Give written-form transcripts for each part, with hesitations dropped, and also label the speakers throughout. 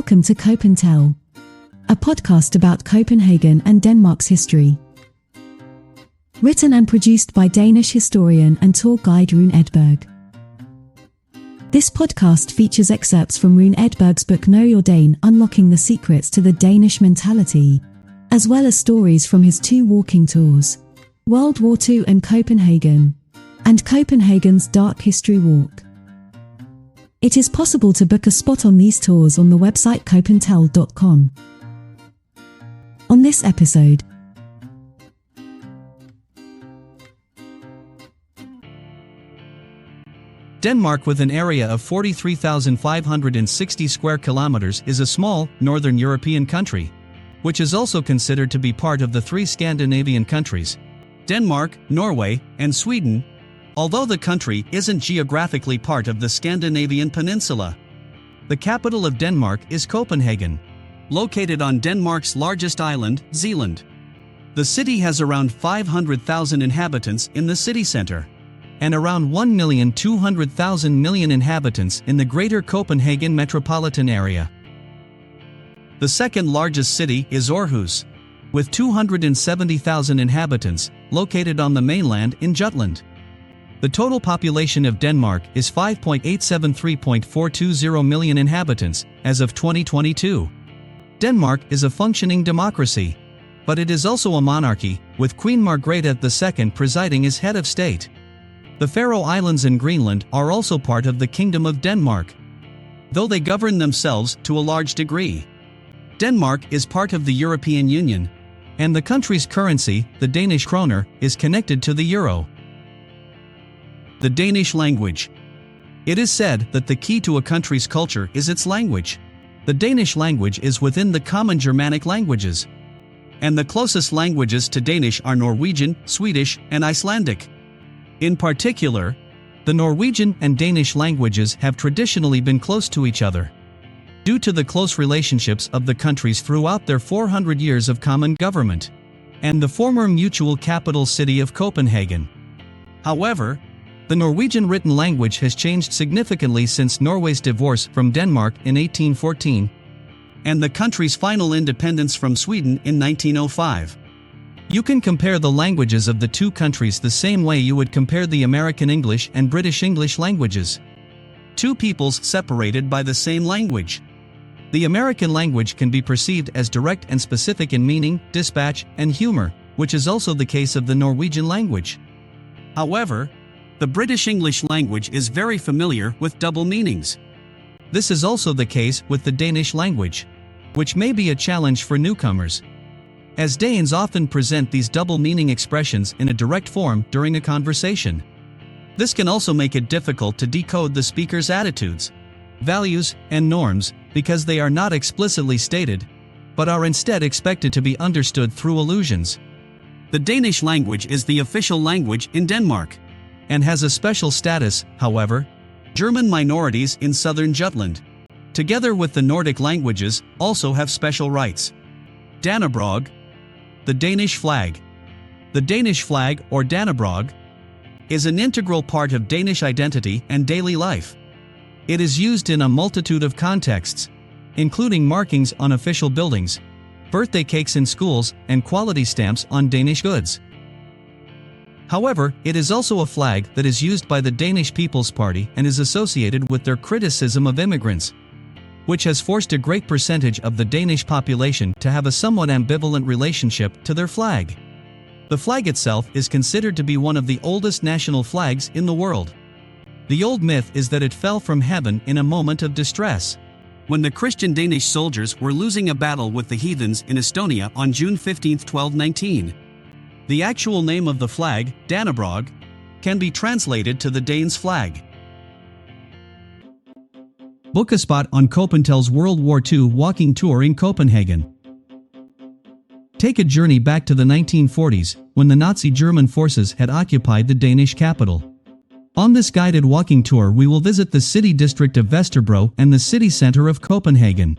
Speaker 1: Welcome to COPENTELL, a podcast about Copenhagen and Denmark's history. Written and produced by Danish historian and tour guide Rune Edberg. This podcast features excerpts from Rune Edberg's book Know Your Dane: Unlocking the Secrets to the Danish Mentality, as well as stories from his 2 walking tours, World War II and Copenhagen, and Copenhagen's Dark History Walk. It is possible to book a spot on these tours on the website COPENTELL.com. On this episode,
Speaker 2: Denmark, with an area of 43,560 square kilometers, is a small, northern European country, which is also considered to be part of the 3 Scandinavian countries, Denmark, Norway, and Sweden, although the country isn't geographically part of the Scandinavian peninsula. The capital of Denmark is Copenhagen, located on Denmark's largest island, Zealand. The city has around 500,000 inhabitants in the city center, and around 1,200,000 inhabitants in the greater Copenhagen metropolitan area. The second largest city is Aarhus, with 270,000 inhabitants, located on the mainland in Jutland. The total population of Denmark is 5.873.420 million inhabitants as of 2022. Denmark is a functioning democracy, but it is also a monarchy, with Queen Margrethe II presiding as head of state. The Faroe Islands and Greenland are also part of the Kingdom of Denmark, though they govern themselves to a large degree. Denmark is part of the European Union, and the country's currency, the Danish kroner, is connected to the euro. The Danish language. It is said that the key to a country's culture is its language. The Danish language is within the common Germanic languages, and the closest languages to Danish are Norwegian, Swedish, and Icelandic. In particular, the Norwegian and Danish languages have traditionally been close to each other, due to the close relationships of the countries throughout their 400 years of common government, and the former mutual capital city of Copenhagen. However, the Norwegian written language has changed significantly since Norway's divorce from Denmark in 1814, and the country's final independence from Sweden in 1905. You can compare the languages of the 2 countries the same way you would compare the American English and British English languages. 2 peoples separated by the same language. The American language can be perceived as direct and specific in meaning, dispatch, and humor, which is also the case of the Norwegian language. However, the British English language is very familiar with double meanings. This is also the case with the Danish language, which may be a challenge for newcomers, as Danes often present these double-meaning expressions in a direct form during a conversation. This can also make it difficult to decode the speaker's attitudes, values, and norms, because they are not explicitly stated, but are instead expected to be understood through allusions. The Danish language is the official language in Denmark, and has a special status. However, German minorities in southern Jutland, together with the Nordic languages, also have special rights. Dannebrog. The Danish flag. The Danish flag, or Dannebrog, is an integral part of Danish identity and daily life. It is used in a multitude of contexts, including markings on official buildings, birthday cakes in schools, and quality stamps on Danish goods. However, it is also a flag that is used by the Danish People's Party and is associated with their criticism of immigrants, which has forced a great percentage of the Danish population to have a somewhat ambivalent relationship to their flag. The flag itself is considered to be one of the oldest national flags in the world. The old myth is that it fell from heaven in a moment of distress, when the Christian Danish soldiers were losing a battle with the heathens in Estonia on June 15, 1219. The actual name of the flag, Dannebrog, can be translated to the Danes' flag. Book a spot on COPENTELL's World War II walking tour in Copenhagen. Take a journey back to the 1940s, when the Nazi German forces had occupied the Danish capital. On this guided walking tour we will visit the city district of Vesterbro and the city center of Copenhagen.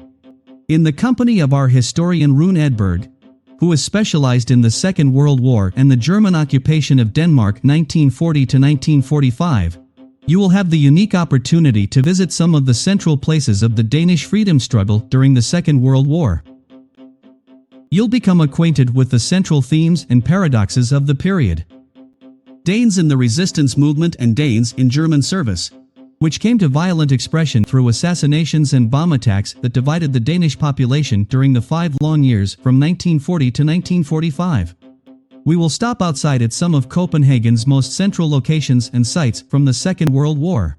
Speaker 2: In the company of our historian Rune Edberg, who is specialized in the Second World War and the German occupation of Denmark 1940 to 1945, You will have the unique opportunity to visit some of the central places of the Danish freedom struggle during the Second World War. You'll become acquainted with the central themes and paradoxes of the period. Danes in the resistance movement and Danes in German service, which came to violent expression through assassinations and bomb attacks that divided the Danish population during the 5 long years from 1940 to 1945. We will stop outside at some of Copenhagen's most central locations and sites from the Second World War.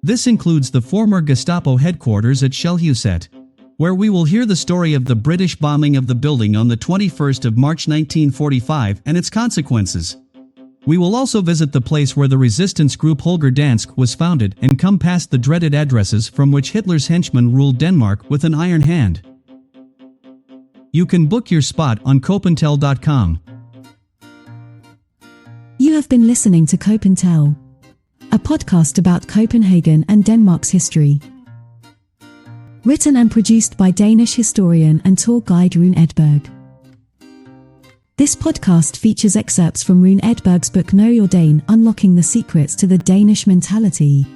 Speaker 2: This includes the former Gestapo headquarters at Shellhuset, where we will hear the story of the British bombing of the building on the 21st of March 1945 and its consequences. We will also visit the place where the resistance group Holger Dansk was founded and come past the dreaded addresses from which Hitler's henchmen ruled Denmark with an iron hand. You can book your spot on COPENTELL.com.
Speaker 1: You have been listening to COPENTELL, a podcast about Copenhagen and Denmark's history. Written and produced by Danish historian and tour guide Rune Edberg. This podcast features excerpts from Rune Edberg's book Know Your Dane: Unlocking the Secrets to the Danish Mentality,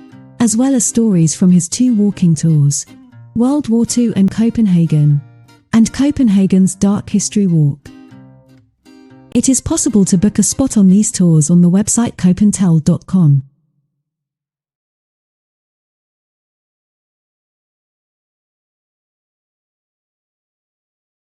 Speaker 1: as well as stories from his 2 walking tours, World War II and Copenhagen, and Copenhagen's Dark History Walk. It is possible to book a spot on these tours on the website COPENTELL.com.